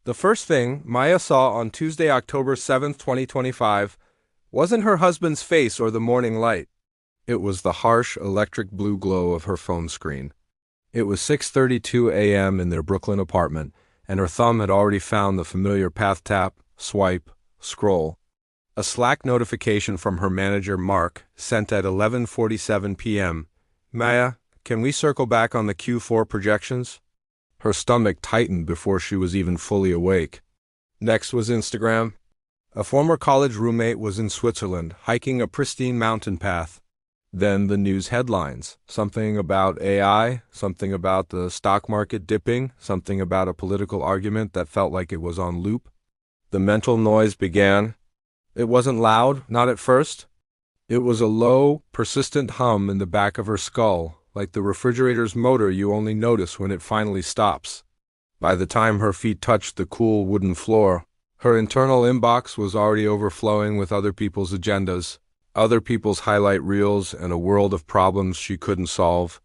The first thing Maya saw on Tuesday, October 7th, 2025, wasn't her husband's face or the morning light. It was the harsh electric blue glow of her phone screen. It was 6:32 a.m. in their Brooklyn apartment, and her thumb had already found the familiar path tap, swipe, scroll. A Slack notification from her manager, Mark, sent at 11:47 p.m. Maya, can we circle back on the Q4 projections? Her stomach tightened before she was even fully awake. Next was Instagram. A former college roommate was in Switzerland, hiking a pristine mountain path. Then the news headlines. Something about AI, something about the stock market dipping, something about a political argument that felt like it was on loop. The mental noise began. It wasn't loud, not at first. It was a low, persistent hum in the back of her skull, like the refrigerator's motor you only notice when it finally stops. By the time her feet touched the cool wooden floor, her internal inbox was already overflowing with other people's agendas, other people's highlight reels, and a world of problems she couldn't solve.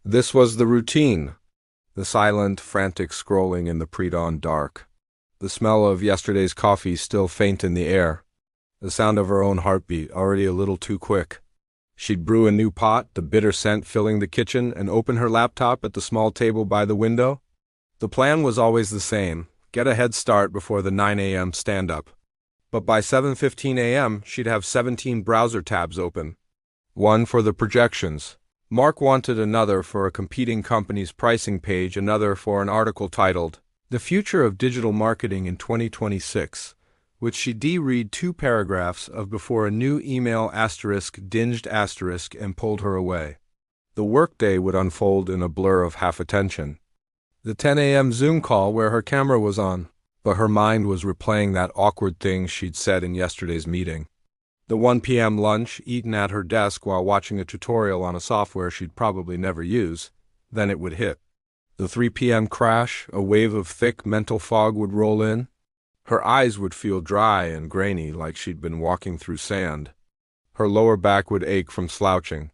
This was the routine. The silent, frantic scrolling in the pre-dawn dark. The smell of yesterday's coffee still faint in the air. The sound of her own heartbeat already a little too quick. She'd brew a new pot, the bitter scent filling the kitchen, and open her laptop at the small table by the window. The plan was always the same: get a head start before the 9 a.m. stand-up. But by 7:15 a.m., she'd have 17 browser tabs open. One for the projections. Mark wanted another for a competing company's pricing page, another for an article titled, "The Future of Digital Marketing in 2026, which she read 2 paragraphs of before a new email dinged and pulled her away. The workday would unfold in a blur of half-attention. The 10 a.m. Zoom call where her camera was on, but her mind was replaying that awkward thing she'd said in yesterday's meeting. The 1 p.m. lunch eaten at her desk while watching a tutorial on a software she'd probably never use, then it would hit. The 3 p.m. crash, a wave of thick mental fog would roll in. Her eyes would feel dry and grainy like she'd been walking through sand. Her lower back would ache from slouching.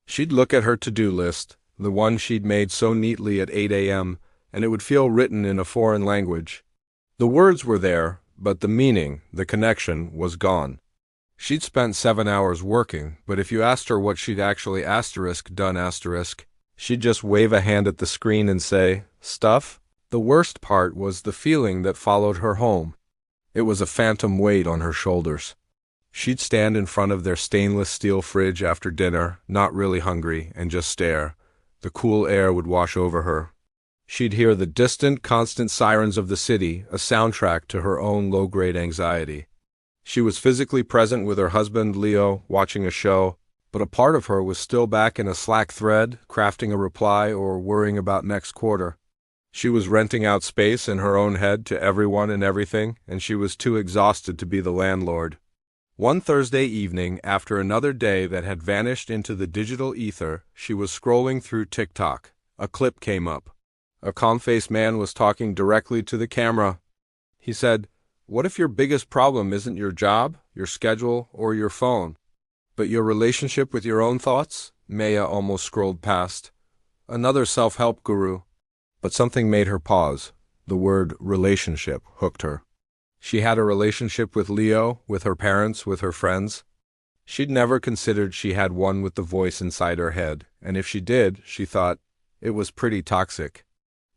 She'd look at her to-do list, the one she'd made so neatly at 8 a.m., and it would feel written in a foreign language. The words were there, but the meaning, the connection, was gone. She'd spent 7 hours working, but if you asked her what she'd actually done, she'd just wave a hand at the screen and say, "Stuff?" The worst part was the feeling that followed her home. It was a phantom weight on her shoulders. She'd stand in front of their stainless steel fridge after dinner, not really hungry, and just stare. The cool air would wash over her. She'd hear the distant, constant sirens of the city, a soundtrack to her own low-grade anxiety. She was physically present with her husband, Leo, watching a show, but a part of her was still back in a Slack thread, crafting a reply or worrying about next quarter. She was renting out space in her own head to everyone and everything, and she was too exhausted to be the landlord. One Thursday evening, after another day that had vanished into the digital ether, she was scrolling through TikTok. A clip came up. A calm-faced man was talking directly to the camera. He said, "What if your biggest problem isn't your job, your schedule, or your phone, but your relationship with your own thoughts?" Maya almost scrolled past. Another self-help guru. But something made her pause. The word relationship hooked her. She had a relationship with Leo, with her parents, with her friends. She'd never considered she had one with the voice inside her head, and if she did, she thought, it was pretty toxic.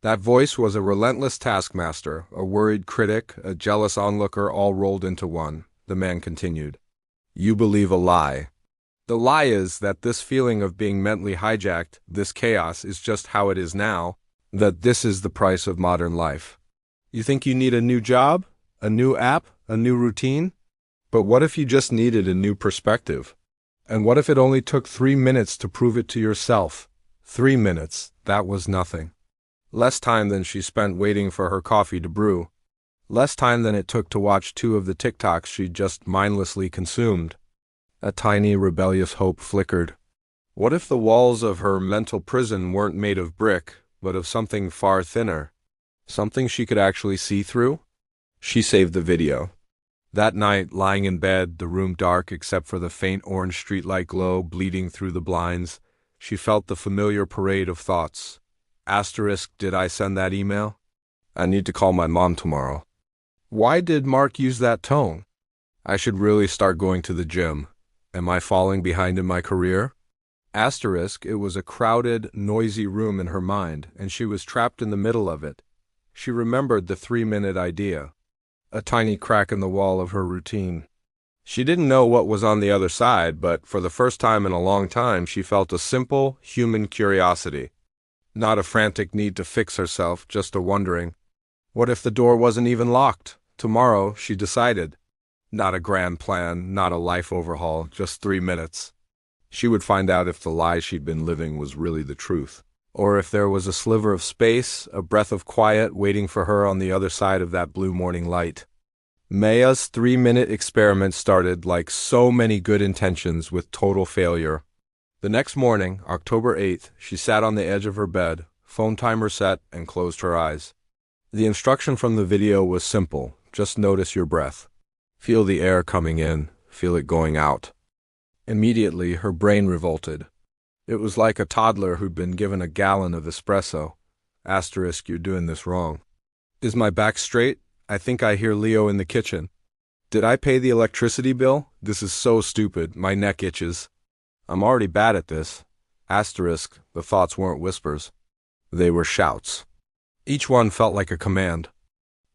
That voice was a relentless taskmaster, a worried critic, a jealous onlooker all rolled into one. The man continued. You believe a lie. The lie is that this feeling of being mentally hijacked, this chaos, is just how it is now, that this is the price of modern life. You think you need a new job, a new app, a new routine? But what if you just needed a new perspective? And what if it only took 3 minutes to prove it to yourself? 3 minutes, that was nothing. Less time than she spent waiting for her coffee to brew. Less time than it took to watch 2 of the TikToks she'd just mindlessly consumed. A tiny rebellious hope flickered. What if the walls of her mental prison weren't made of brick, but of something far thinner? Something she could actually see through? She saved the video. That night, lying in bed, the room dark except for the faint orange streetlight glow bleeding through the blinds, she felt the familiar parade of thoughts. Did I send that email? I need to call my mom tomorrow. Why did Mark use that tone? I should really start going to the gym. Am I falling behind in my career? Asterisk, it was a crowded, noisy room in her mind, and she was trapped in the middle of it. She remembered the 3-minute idea, a tiny crack in the wall of her routine. She didn't know what was on the other side, but for the first time in a long time, she felt a simple, human curiosity. Not a frantic need to fix herself, just a wondering. What if the door wasn't even locked? Tomorrow, she decided. Not a grand plan, not a life overhaul, just 3 minutes. She would find out if the lie she'd been living was really the truth, or if there was a sliver of space, a breath of quiet waiting for her on the other side of that blue morning light. Maya's 3-minute experiment started like so many good intentions with total failure. The next morning, October 8th, she sat on the edge of her bed, phone timer set, and closed her eyes. The instruction from the video was simple. Just notice your breath. Feel the air coming in, feel it going out. Immediately, her brain revolted. It was like a toddler who'd been given a gallon of espresso. Asterisk, you're doing this wrong. Is my back straight? I think I hear Leo in the kitchen. Did I pay the electricity bill? This is so stupid. My neck itches. I'm already bad at this. Asterisk, the thoughts weren't whispers. They were shouts. Each one felt like a command.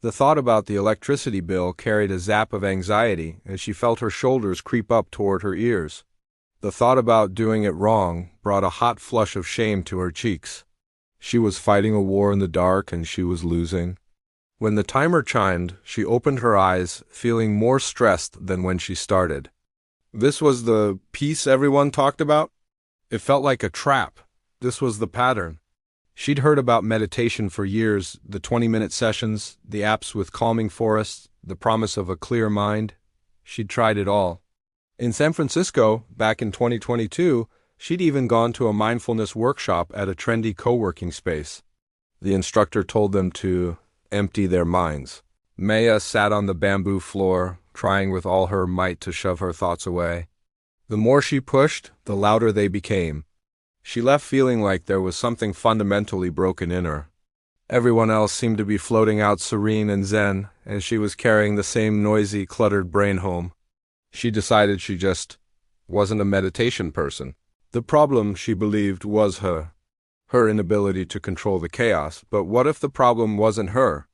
The thought about the electricity bill carried a zap of anxiety as she felt her shoulders creep up toward her ears. The thought about doing it wrong brought a hot flush of shame to her cheeks. She was fighting a war in the dark and she was losing. When the timer chimed, she opened her eyes, feeling more stressed than when she started. This was the peace everyone talked about? It felt like a trap. This was the pattern. She'd heard about meditation for years, the 20-minute sessions, the apps with calming forests, the promise of a clear mind. She'd tried it all. In San Francisco, back in 2022, she'd even gone to a mindfulness workshop at a trendy co-working space. The instructor told them to empty their minds. Maya sat on the bamboo floor, trying with all her might to shove her thoughts away. The more she pushed, the louder they became. She left feeling like there was something fundamentally broken in her. Everyone else seemed to be floating out serene and zen, and she was carrying the same noisy, cluttered brain home. She decided she just wasn't a meditation person. The problem, she believed, was her inability to control the chaos. But what if the problem wasn't her?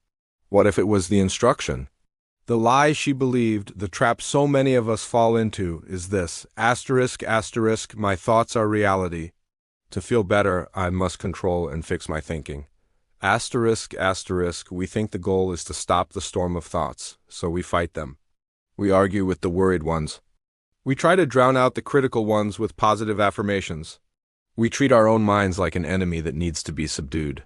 What if it was the instruction? The lie she believed, the trap so many of us fall into, is this: asterisk, asterisk, my thoughts are reality. To feel better, I must control and fix my thinking. Asterisk, asterisk, we think the goal is to stop the storm of thoughts, so we fight them. We argue with the worried ones. We try to drown out the critical ones with positive affirmations. We treat our own minds like an enemy that needs to be subdued.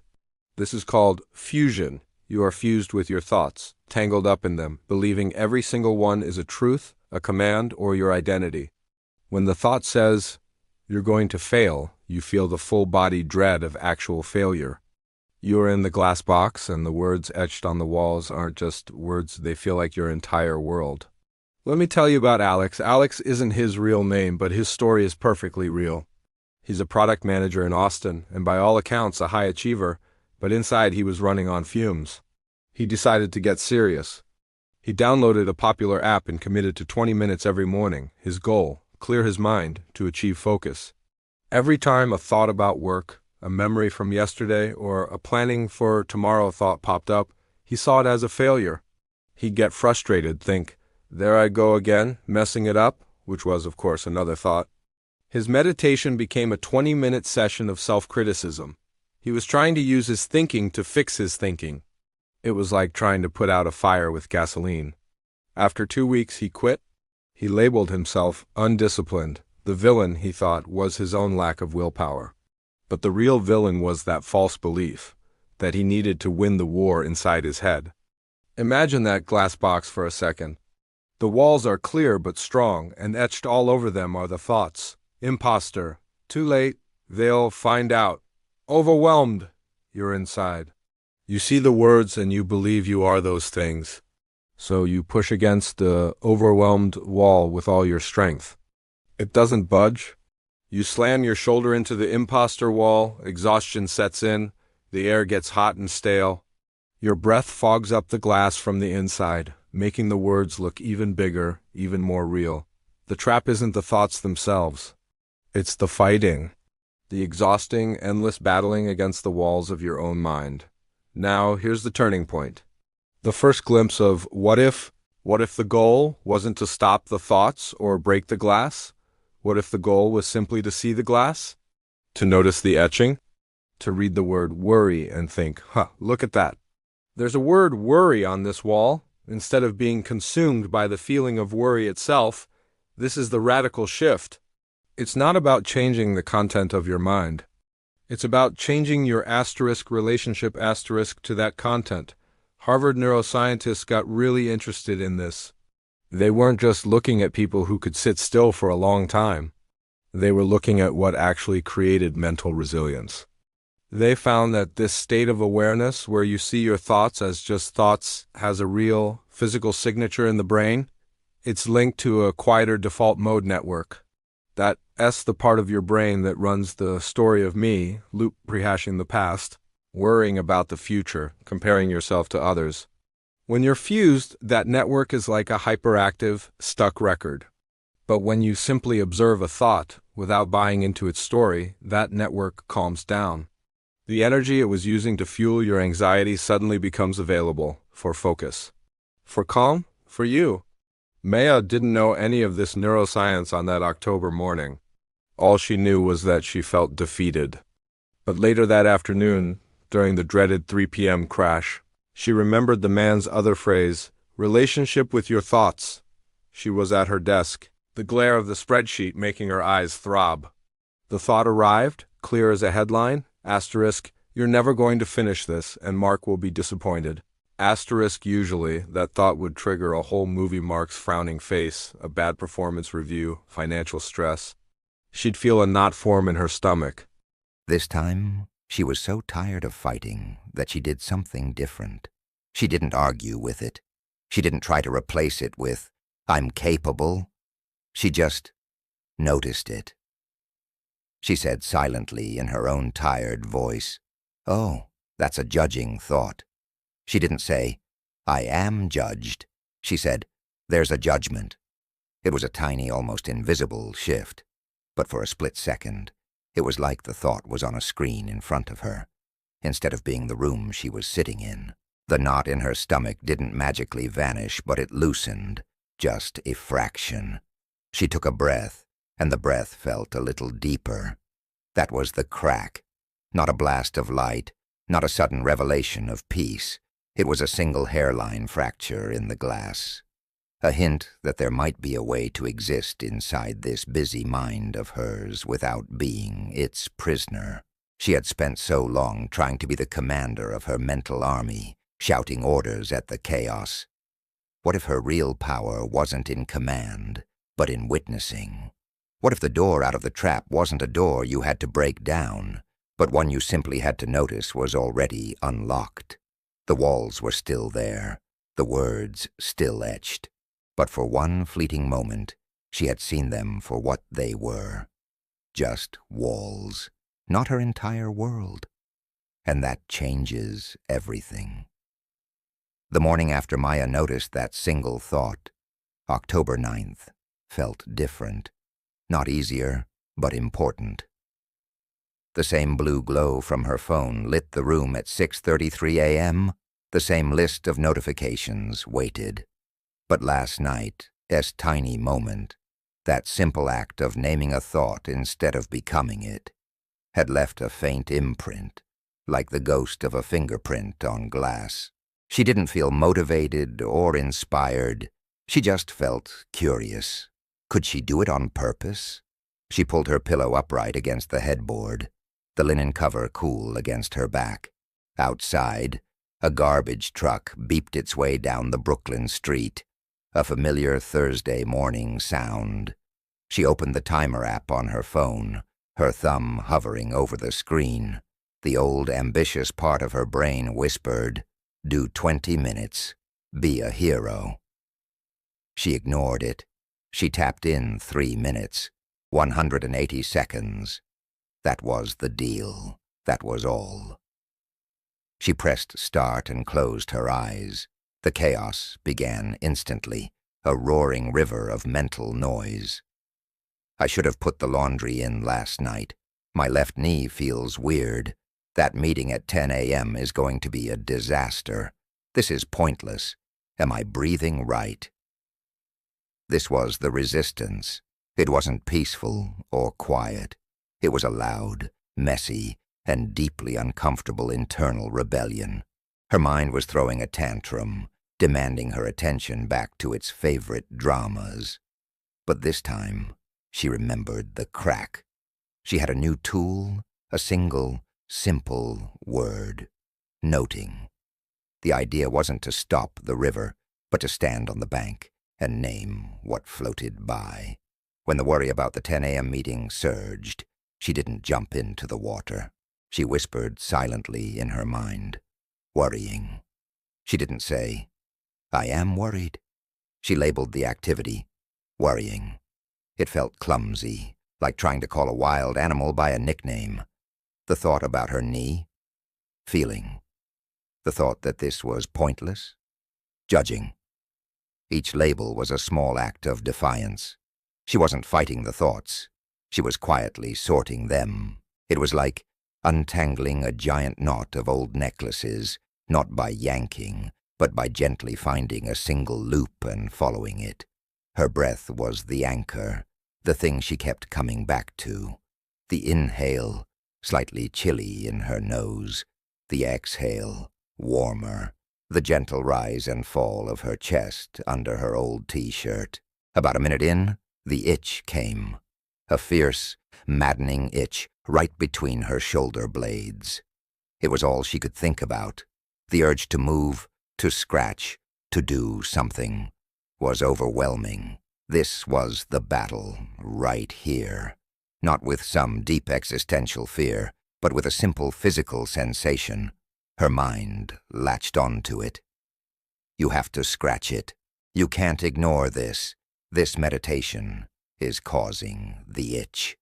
This is called fusion. You are fused with your thoughts, tangled up in them, believing every single one is a truth, a command, or your identity. When the thought says, you're going to fail, you feel the full-body dread of actual failure. You're in the glass box, and the words etched on the walls aren't just words, they feel like your entire world. Let me tell you about Alex. Alex isn't his real name, but his story is perfectly real. He's a product manager in Austin, and by all accounts a high achiever, but inside he was running on fumes. He decided to get serious. He downloaded a popular app and committed to 20 minutes every morning. His goal: clear his mind, to achieve focus. Every time a thought about work, a memory from yesterday, or a planning for tomorrow thought popped up, he saw it as a failure. He'd get frustrated, think, there I go again, messing it up, which was, of course, another thought. His meditation became a 20-minute session of self-criticism. He was trying to use his thinking to fix his thinking. It was like trying to put out a fire with gasoline. After 2 weeks, he quit. He labeled himself undisciplined. The villain, he thought, was his own lack of willpower. But the real villain was that false belief, that he needed to win the war inside his head. Imagine that glass box for a second. The walls are clear but strong, and etched all over them are the thoughts. Imposter. Too late. They'll find out. Overwhelmed. You're inside. You see the words and you believe you are those things. So you push against the overwhelmed wall with all your strength. It doesn't budge. You slam your shoulder into the imposter wall, exhaustion sets in, the air gets hot and stale. Your breath fogs up the glass from the inside, making the words look even bigger, even more real. The trap isn't the thoughts themselves. It's the fighting. The exhausting, endless battling against the walls of your own mind. Now, here's the turning point. The first glimpse of what if the goal wasn't to stop the thoughts or break the glass? What if the goal was simply to see the glass? To notice the etching? To read the word worry and think, look at that. There's a word worry on this wall. Instead of being consumed by the feeling of worry itself, this is the radical shift. It's not about changing the content of your mind. It's about changing your asterisk relationship asterisk to that content. Harvard neuroscientists got really interested in this. They weren't just looking at people who could sit still for a long time. They were looking at what actually created mental resilience. They found that this state of awareness, where you see your thoughts as just thoughts, has a real physical signature in the brain. It's linked to a quieter default mode network. That's the part of your brain that runs the story of me, loop rehashing the past, worrying about the future, comparing yourself to others. When you're fused, that network is like a hyperactive, stuck record. But when you simply observe a thought, without buying into its story, that network calms down. The energy it was using to fuel your anxiety suddenly becomes available for focus. For calm? For you. Maya didn't know any of this neuroscience on that October morning. All she knew was that she felt defeated. But later that afternoon, during the dreaded 3 p.m. crash, she remembered the man's other phrase, relationship with your thoughts. She was at her desk, the glare of the spreadsheet making her eyes throb. The thought arrived, clear as a headline, asterisk, you're never going to finish this, and Mark will be disappointed. Asterisk, usually, that thought would trigger a whole movie Mark's frowning face, a bad performance review, financial stress. She'd feel a knot form in her stomach. This time, she was so tired of fighting that she did something different. She didn't argue with it. She didn't try to replace it with, I'm capable. She just noticed it. She said silently in her own tired voice, oh, that's a judging thought. She didn't say, I am judged. She said, there's a judgment. It was a tiny, almost invisible shift, but for a split second, it was like the thought was on a screen in front of her, instead of being the room she was sitting in. The knot in her stomach didn't magically vanish, but it loosened, just a fraction. She took a breath, and the breath felt a little deeper. That was the crack. Not a blast of light, not a sudden revelation of peace. It was a single hairline fracture in the glass. A hint that there might be a way to exist inside this busy mind of hers without being its prisoner. She had spent so long trying to be the commander of her mental army, shouting orders at the chaos. What if her real power wasn't in command, but in witnessing? What if the door out of the trap wasn't a door you had to break down, but one you simply had to notice was already unlocked? The walls were still there, the words still etched, but for one fleeting moment, she had seen them for what they were. Just walls, not her entire world. And that changes everything. The morning after Maya noticed that single thought, October 9th, felt different. Not easier, but important. The same blue glow from her phone lit the room at 6:33 a.m. The same list of notifications waited. But last night, this tiny moment, that simple act of naming a thought instead of becoming it, had left a faint imprint, like the ghost of a fingerprint on glass. She didn't feel motivated or inspired. She just felt curious. Could she do it on purpose? She pulled her pillow upright against the headboard, the linen cover cool against her back. Outside, a garbage truck beeped its way down the Brooklyn street, a familiar Thursday morning sound. She opened the timer app on her phone, her thumb hovering over the screen. The old ambitious part of her brain whispered, do 20 minutes, be a hero. She ignored it. She tapped in 3 minutes, 180 seconds. That was the deal. That was all. She pressed start and closed her eyes. The chaos began instantly, a roaring river of mental noise. I should have put the laundry in last night. My left knee feels weird. That meeting at 10 a.m. is going to be a disaster. This is pointless. Am I breathing right? This was the resistance. It wasn't peaceful or quiet. It was a loud, messy, and deeply uncomfortable internal rebellion. Her mind was throwing a tantrum, demanding her attention back to its favorite dramas. But this time, she remembered the crack. She had a new tool, a single, simple word: noting. The idea wasn't to stop the river, but to stand on the bank and name what floated by. When the worry about the 10 a.m. meeting surged, she didn't jump into the water. She whispered silently in her mind, worrying. She didn't say, I am worried. She labeled the activity, worrying. It felt clumsy, like trying to call a wild animal by a nickname. The thought about her knee, feeling. The thought that this was pointless, judging. Each label was a small act of defiance. She wasn't fighting the thoughts. She was quietly sorting them. It was like untangling a giant knot of old necklaces, not by yanking, but by gently finding a single loop and following it. Her breath was the anchor, the thing she kept coming back to. The inhale, slightly chilly in her nose. The exhale, warmer. The gentle rise and fall of her chest under her old t-shirt. About a minute in, the itch came. A fierce, maddening itch right between her shoulder blades. It was all she could think about. The urge to move, to scratch, to do something was overwhelming. This was the battle, right here. Not with some deep existential fear, but with a simple physical sensation. Her mind latched onto it. You have to scratch it. You can't ignore this. This meditation is causing the itch.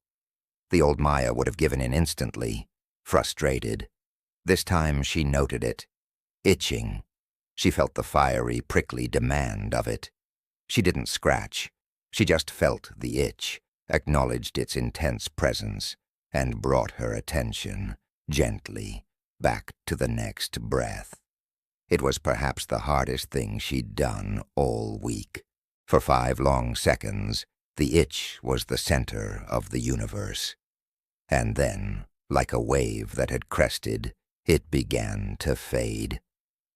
The old Maya would have given in instantly, frustrated. This time she noted it. Itching. She felt the fiery, prickly demand of it. She didn't scratch. She just felt the itch, acknowledged its intense presence, and brought her attention, gently, back to the next breath. It was perhaps the hardest thing she'd done all week. For 5 long seconds, the itch was the center of the universe. And then, like a wave that had crested, it began to fade.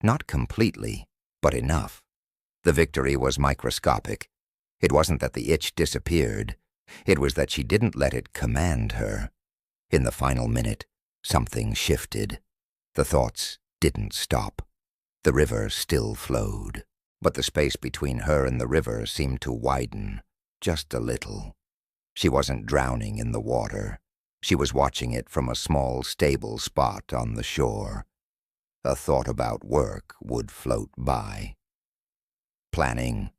Not completely, but enough. The victory was microscopic. It wasn't that the itch disappeared. It was that she didn't let it command her. In the final minute, something shifted. The thoughts didn't stop. The river still flowed, but the space between her and the river seemed to widen, just a little. She wasn't drowning in the water. She was watching it from a small, stable spot on the shore. A thought about work would float by. Planning.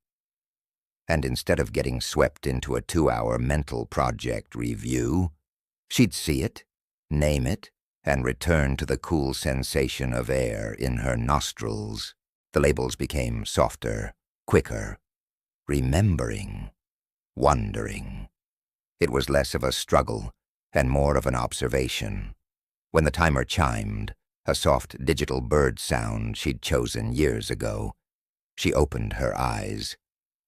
And instead of getting swept into a 2-hour mental project review, she'd see it, name it, and return to the cool sensation of air in her nostrils. The labels became softer, quicker. Remembering. Wondering. It was less of a struggle and more of an observation. When the timer chimed, a soft digital bird sound she'd chosen years ago, she opened her eyes.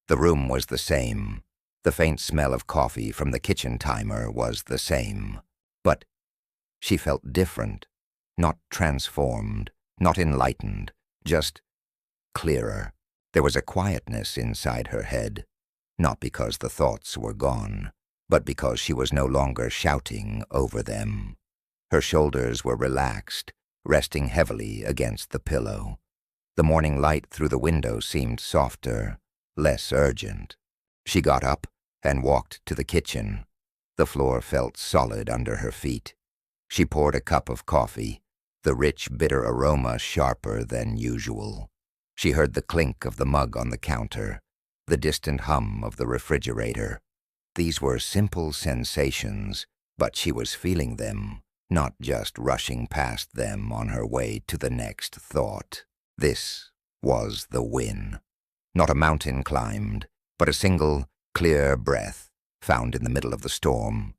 The room was the same. The faint smell of coffee from the kitchen timer was the same. But she felt different, not transformed, not enlightened, just clearer. There was a quietness inside her head, not because the thoughts were gone, but because she was no longer shouting over them. Her shoulders were relaxed, resting heavily against the pillow. The morning light through the window seemed softer, less urgent. She got up and walked to the kitchen. The floor felt solid under her feet. She poured a cup of coffee, the rich, bitter aroma sharper than usual. She heard the clink of the mug on the counter, the distant hum of the refrigerator. These were simple sensations, but she was feeling them, not just rushing past them on her way to the next thought. This was the win. Not a mountain climbed, but a single, clear breath found in the middle of the storm.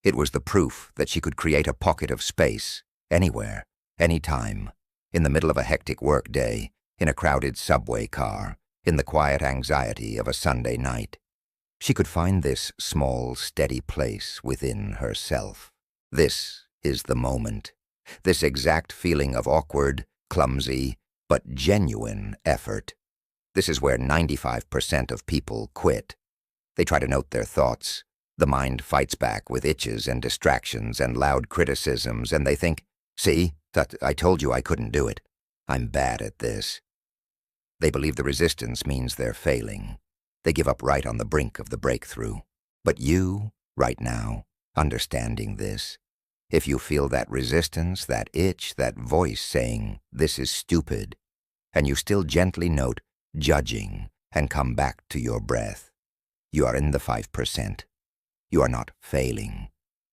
It was the proof that she could create a pocket of space, anywhere, anytime, in the middle of a hectic workday, in a crowded subway car, in the quiet anxiety of a Sunday night. She could find this small, steady place within herself. This is the moment. This exact feeling of awkward, clumsy, but genuine effort. This is where 95% of people quit. They try to note their thoughts. The mind fights back with itches and distractions and loud criticisms, and they think, "See, I told you I couldn't do it. I'm bad at this." They believe the resistance means they're failing. They give up right on the brink of the breakthrough. But you, right now, understanding this, if you feel that resistance, that itch, that voice saying, "This is stupid," and you still gently note judging and come back to your breath, you are in the 5%. You are not failing.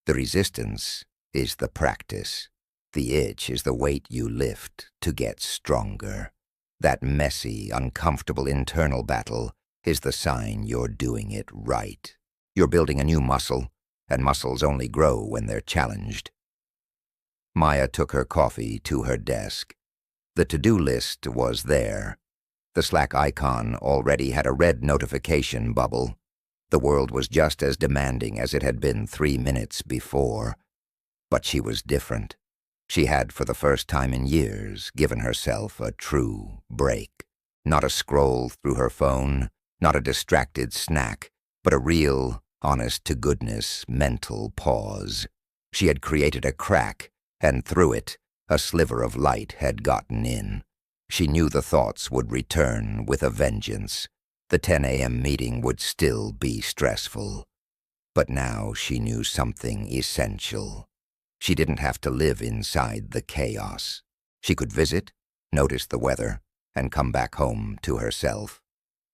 The resistance is the practice. The itch is the weight you lift to get stronger. That messy, uncomfortable internal battle is the sign you're doing it right. You're building a new muscle, and muscles only grow when they're challenged. Maya took her coffee to her desk. The to-do list was there. The Slack icon already had a red notification bubble. The world was just as demanding as it had been 3 minutes before. But she was different. She had, for the first time in years, given herself a true break. Not a scroll through her phone, not a distracted snack, but a real, honest-to-goodness mental pause. She had created a crack, and through it, a sliver of light had gotten in. She knew the thoughts would return with a vengeance. The 10 a.m. meeting would still be stressful. But now she knew something essential. She didn't have to live inside the chaos. She could visit, notice the weather, and come back home to herself.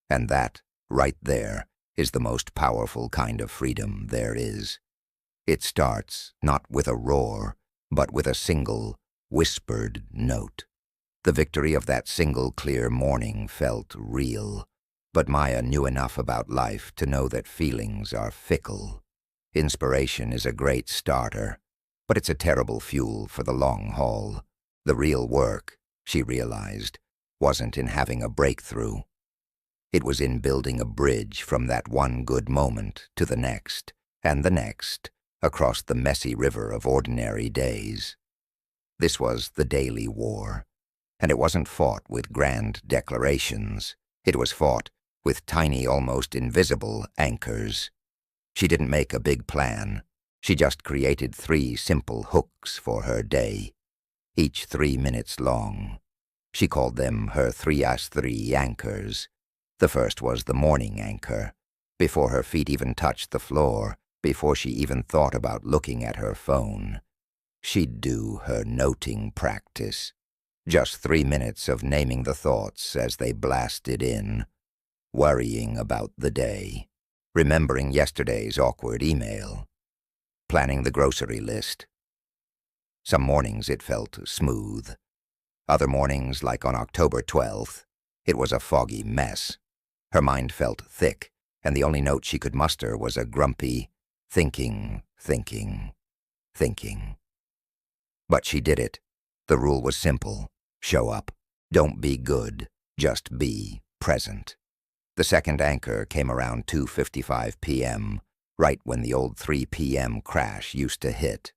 And that, right there, is the most powerful kind of freedom there is. It starts not with a roar, but with a single, whispered note. The victory of that single clear morning felt real. But Maya knew enough about life to know that feelings are fickle. Inspiration is a great starter, but it's a terrible fuel for the long haul. The real work, she realized, wasn't in having a breakthrough. It was in building a bridge from that one good moment to the next, and the next, across the messy river of ordinary days. This was the daily war, and it wasn't fought with grand declarations. It was fought with tiny, almost invisible anchors. She didn't make a big plan. She just created 3 simple hooks for her day, each 3 minutes long. She called them her 3x3 anchors. The first was the morning anchor. Before her feet even touched the floor, before she even thought about looking at her phone, she'd do her noting practice. Just 3 minutes of naming the thoughts as they blasted in. Worrying about the day, remembering yesterday's awkward email, planning the grocery list. Some mornings it felt smooth. Other mornings, like on October 12th, it was a foggy mess. Her mind felt thick, and the only note she could muster was a grumpy, thinking. But she did it. The rule was simple. Show up. Don't be good. Just be present. The second anchor came around 2:55 p.m., right when the old 3 p.m. crash used to hit.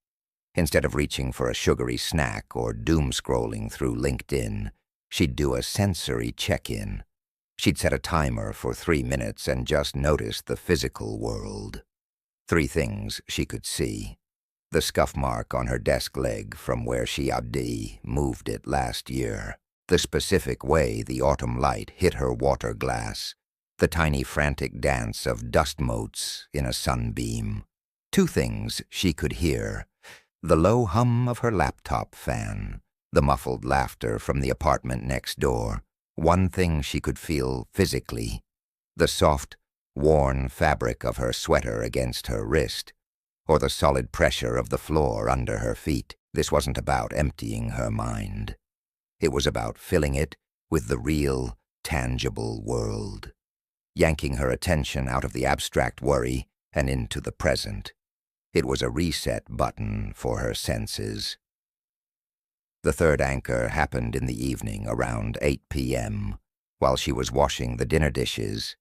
Instead of reaching for a sugary snack or doom-scrolling through LinkedIn, she'd do a sensory check-in. She'd set a timer for 3 minutes and just notice the physical world. 3 things she could see. The scuff mark on her desk leg from where she moved it last year. The specific way the autumn light hit her water glass. The tiny frantic dance of dust motes in a sunbeam. 2 things she could hear. The low hum of her laptop fan. The muffled laughter from the apartment next door. 1 thing she could feel physically. The soft, worn fabric of her sweater against her wrist. or the solid pressure of the floor under her feet. This wasn't about emptying her mind. It was about filling it with the real, tangible world, yanking her attention out of the abstract worry and into the present. It was a reset button for her senses. The third anchor happened in the evening around 8 p.m. while she was washing the dinner dishes.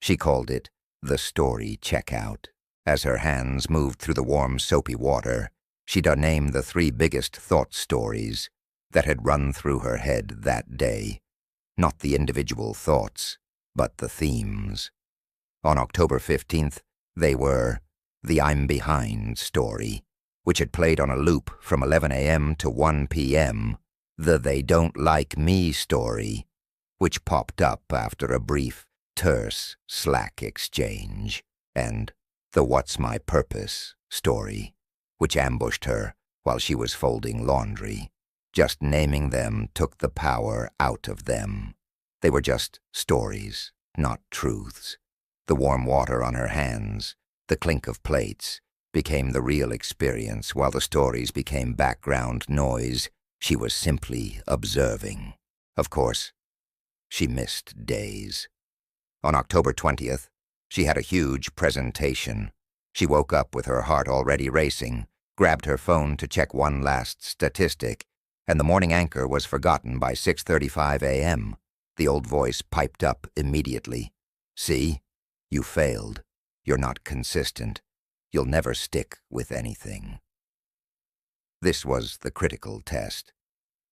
She called it the story checkout. As her hands moved through the warm, soapy water, she'd name the 3 biggest thought stories that had run through her head that day. Not the individual thoughts, but the themes. On October 15th, they were the I'm Behind story, which had played on a loop from 11 a.m. to 1 p.m., the They Don't Like Me story, which popped up after a brief, terse Slack exchange, and the What's My Purpose story, which ambushed her while she was folding laundry. Just naming them took the power out of them. They were just stories, not truths. The warm water on her hands, the clink of plates, became the real experience, while the stories became background noise she was simply observing. Of course, she missed days. On October 20th, she had a huge presentation. She woke up with her heart already racing, grabbed her phone to check one last statistic, and the morning anchor was forgotten by 6:35 a.m. The old voice piped up immediately. See? You failed. You're not consistent. You'll never stick with anything. This was the critical test.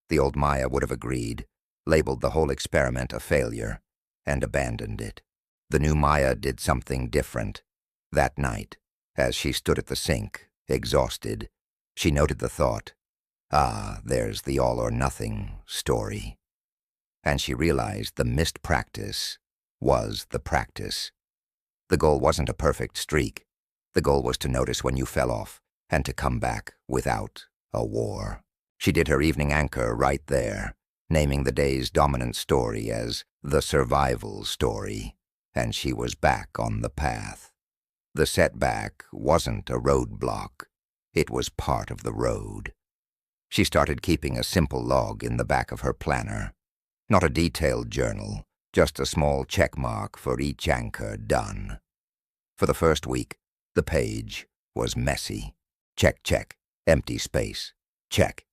The old Maya would have agreed, labeled the whole experiment a failure, and abandoned it. The new Maya did something different. That night, as she stood at the sink, exhausted, she noted the thought, there's the all-or-nothing story. And she realized the missed practice was the practice. The goal wasn't a perfect streak. The goal was to notice when you fell off and to come back without a war. She did her evening anchor right there, naming the day's dominant story as the survival story, and she was back on the path. The setback wasn't a roadblock. It was part of the road. She started keeping a simple log in the back of her planner. Not a detailed journal, just a small check mark for each anchor done. For the first week, the page was messy. Check, check, empty space, check.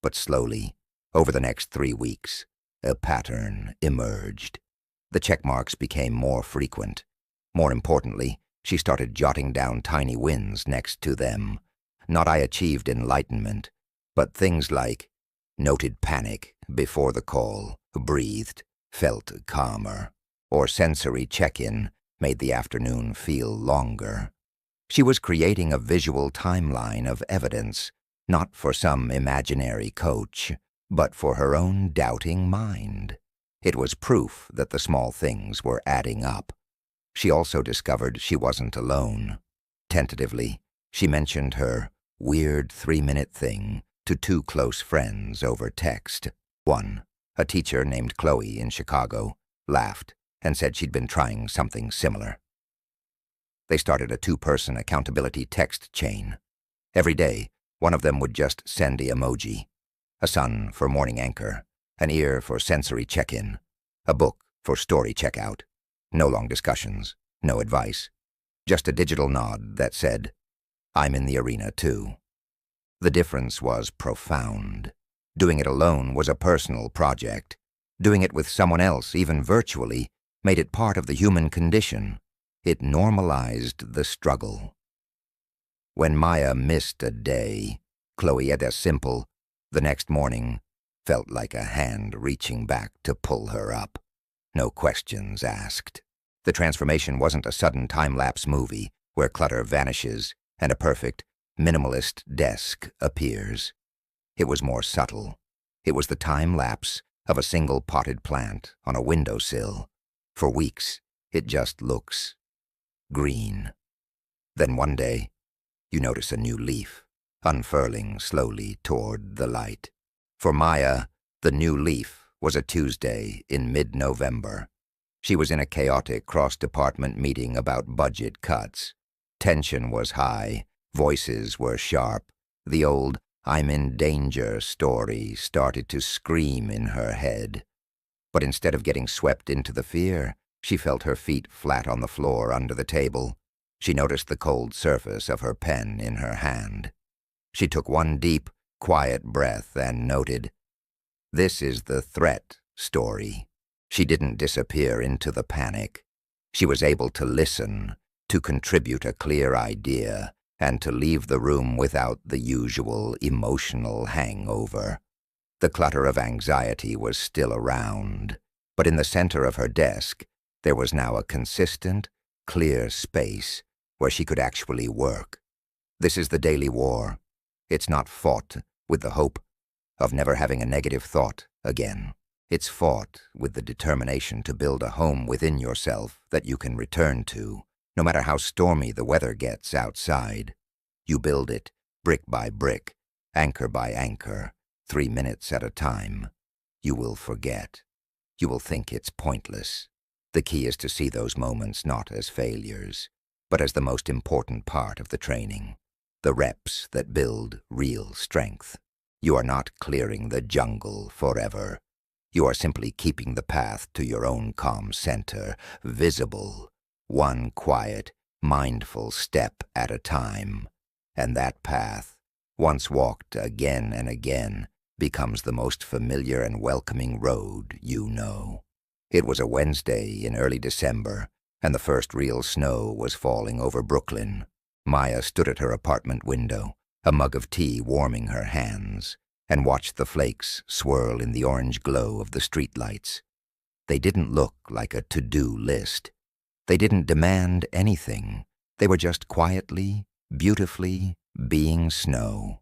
But slowly, over the next 3 weeks, a pattern emerged. The check marks became more frequent. More importantly, she started jotting down tiny wins next to them. Not I achieved enlightenment, but things like noted panic before the call, breathed, felt calmer, or sensory check-in made the afternoon feel longer. She was creating a visual timeline of evidence, not for some imaginary coach, but for her own doubting mind. It was proof that the small things were adding up. She also discovered she wasn't alone. Tentatively, she mentioned her weird 3-minute thing to 2 close friends over text. One, a teacher named Chloe in Chicago, laughed and said she'd been trying something similar. They started a 2-person accountability text chain. Every day, one of them would just send the emoji. A sun for morning anchor, an ear for sensory check-in, a book for story checkout. No long discussions, no advice. Just a digital nod that said, I'm in the arena too. The difference was profound. Doing it alone was a personal project. Doing it with someone else, even virtually, made it part of the human condition. It normalized the struggle. When Maya missed a day, Chloe had a simple, the next morning, felt like a hand reaching back to pull her up. No questions asked. The transformation wasn't a sudden time-lapse movie where clutter vanishes and a perfect, minimalist desk appears. It was more subtle. It was the time-lapse of a single potted plant on a windowsill. For weeks, it just looks green. Then one day, you notice a new leaf, unfurling slowly toward the light. For Maya, the new leaf was a Tuesday in mid-November. She was in a chaotic cross-department meeting about budget cuts. Tension was high, voices were sharp. The old "I'm in danger" story started to scream in her head. But instead of getting swept into the fear, she felt her feet flat on the floor under the table. She noticed the cold surface of her pen in her hand. She took one deep, quiet breath and noted, "This is the threat story." She didn't disappear into the panic. She was able to listen, to contribute a clear idea, and to leave the room without the usual emotional hangover. The clutter of anxiety was still around, but in the center of her desk, there was now a consistent, clear space where she could actually work. This is the daily war. It's not fought with the hope of never having a negative thought again. It's fought with the determination to build a home within yourself that you can return to, no matter how stormy the weather gets outside. You build it brick by brick, anchor by anchor, 3 minutes at a time. You will forget. You will think it's pointless. The key is to see those moments not as failures, but as the most important part of the training, the reps that build real strength. You are not clearing the jungle forever. You are simply keeping the path to your own calm center visible, one quiet, mindful step at a time. And that path, once walked again and again, becomes the most familiar and welcoming road you know. It was a Wednesday in early December, and the first real snow was falling over Brooklyn. Maya stood at her apartment window, a mug of tea warming her hands, and watched the flakes swirl in the orange glow of the streetlights. They didn't look like a to-do list. They didn't demand anything. They were just quietly, beautifully being snow.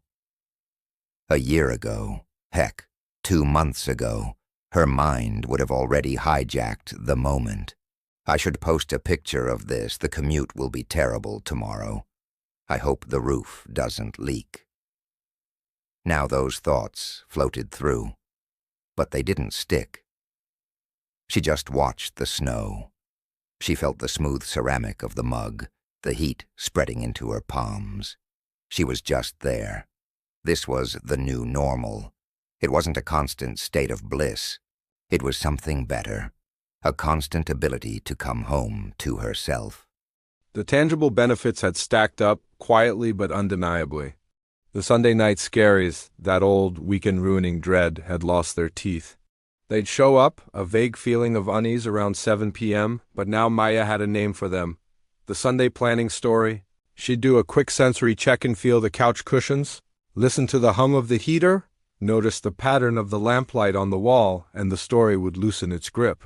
A year ago, heck, 2 months ago, her mind would have already hijacked the moment. I should post a picture of this. The commute will be terrible tomorrow. I hope the roof doesn't leak. Now those thoughts floated through, but they didn't stick. She just watched the snow. She felt the smooth ceramic of the mug, the heat spreading into her palms. She was just there. This was the new normal. It wasn't a constant state of bliss. It was something better, a constant ability to come home to herself. The tangible benefits had stacked up, quietly but undeniably. The Sunday night scaries, that old, weekend-ruining dread, had lost their teeth. They'd show up, a vague feeling of unease around 7 p.m., but now Maya had a name for them. The Sunday planning story. She'd do a quick sensory check and feel the couch cushions, listen to the hum of the heater, notice the pattern of the lamplight on the wall, and the story would loosen its grip.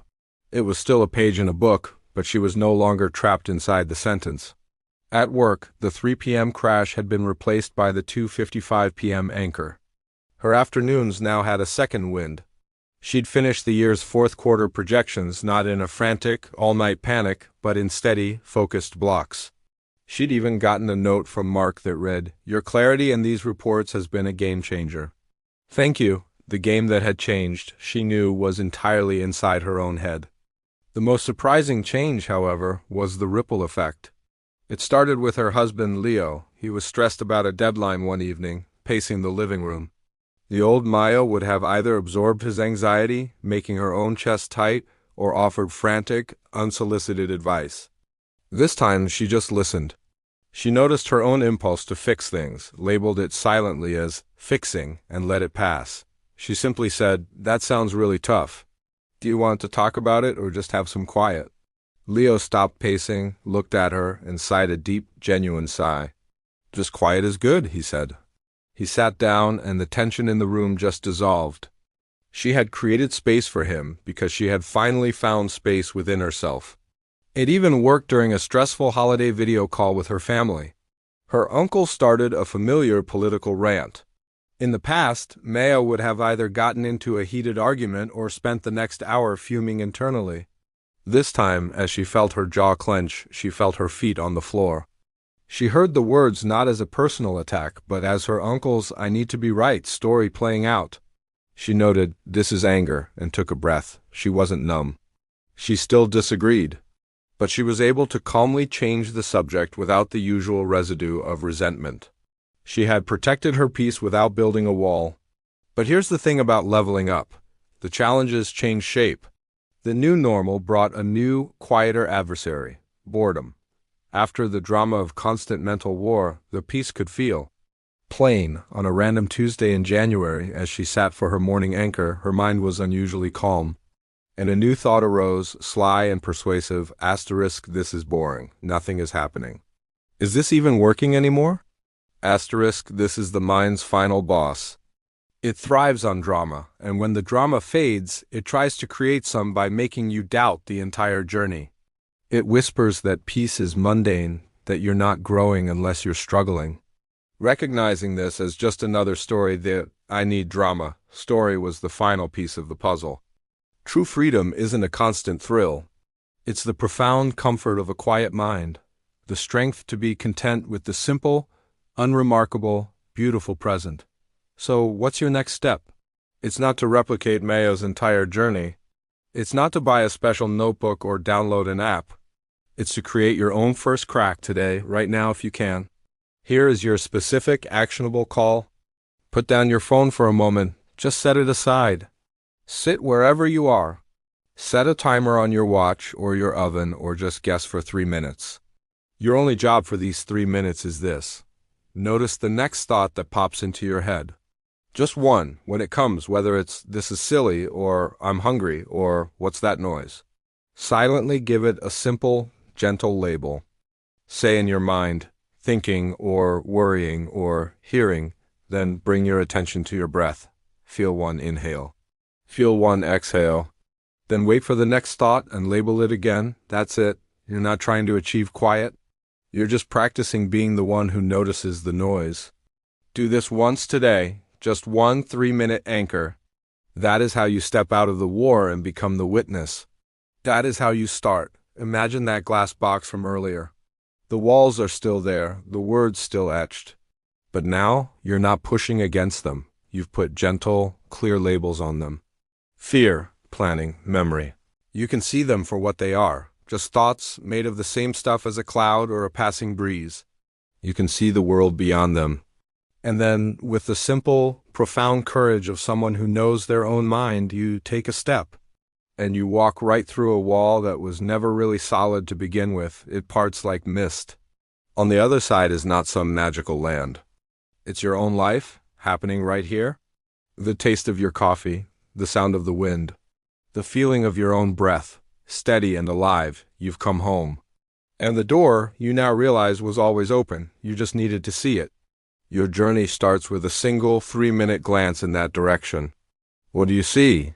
It was still a page in a book, but she was no longer trapped inside the sentence. At work, the 3 p.m. crash had been replaced by the 2:55 p.m. anchor. Her afternoons now had a second wind. She'd finished the year's fourth-quarter projections not in a frantic, all-night panic, but in steady, focused blocks. She'd even gotten a note from Mark that read, "Your clarity in these reports has been a game-changer." Thank you. The game that had changed, she knew, was entirely inside her own head. The most surprising change, however, was the ripple effect. It started with her husband, Leo. He was stressed about a deadline one evening, pacing the living room. The old Maya would have either absorbed his anxiety, making her own chest tight, or offered frantic, unsolicited advice. This time, she just listened. She noticed her own impulse to fix things, labeled it silently as fixing, and let it pass. She simply said, "That sounds really tough. Do you want to talk about it or just have some quiet?" Leo stopped pacing, looked at her, and sighed a deep, genuine sigh. "Just quiet is good," he said. He sat down, and the tension in the room just dissolved. She had created space for him because she had finally found space within herself. It even worked during a stressful holiday video call with her family. Her uncle started a familiar political rant. In the past, Maya would have either gotten into a heated argument or spent the next hour fuming internally. This time, as she felt her jaw clench, she felt her feet on the floor. She heard the words not as a personal attack, but as her uncle's "I need to be right" story playing out. She noted, "This is anger," and took a breath. She wasn't numb. She still disagreed. but she was able to calmly change the subject without the usual residue of resentment. She had protected her peace without building a wall. But here's the thing about leveling up. The challenges change shape. The new normal brought a new, quieter adversary: boredom. After the drama of constant mental war, the peace could feel plain. On a random Tuesday in January, as she sat for her morning anchor, her mind was unusually calm. And a new thought arose, sly and persuasive: asterisk, this is boring. Nothing is happening. Is this even working anymore? Asterisk, this is the mind's final boss. It thrives on drama, and when the drama fades, it tries to create some by making you doubt the entire journey. It whispers that peace is mundane, that you're not growing unless you're struggling. Recognizing this as just another story, the "I need drama" story was the final piece of the puzzle. True freedom isn't a constant thrill. It's the profound comfort of a quiet mind, the strength to be content with the simple, unremarkable, beautiful present. So, what's your next step? It's not to replicate Mayo's entire journey. It's not to buy a special notebook or download an app. It's to create your own first crack today, right now if you can. Here is your specific, actionable call. Put down your phone for a moment. Just set it aside. Sit wherever you are. Set a timer on your watch or your oven, or just guess for 3 minutes. Your only job for these 3 minutes is this. Notice the next thought that pops into your head. Just one, when it comes, whether it's "this is silly" or "I'm hungry" or "what's that noise?" Silently give it a simple, gentle label. Say in your mind, thinking or worrying or hearing, then bring your attention to your breath. Feel one inhale. Feel one exhale. Then wait for the next thought and label it again. That's it. You're not trying to achieve quiet. You're just practicing being the one who notices the noise. Do this once today, just one 3-minute anchor. That is how you step out of the war and become the witness. That is how you start. Imagine that glass box from earlier. The walls are still there, the words still etched. But now, you're not pushing against them. You've put gentle, clear labels on them. Fear, planning, memory. You can see them for what they are, just thoughts made of the same stuff as a cloud or a passing breeze. You can see the world beyond them. And then, with the simple, profound courage of someone who knows their own mind, you take a step. And you walk right through a wall that was never really solid to begin with. It parts like mist. On the other side is not some magical land. It's your own life, happening right here. The taste of your coffee, the sound of the wind, the feeling of your own breath, steady and alive. You've come home. And the door, you now realize, was always open. You just needed to see it. Your journey starts with a single 3-minute glance in that direction. What do you see?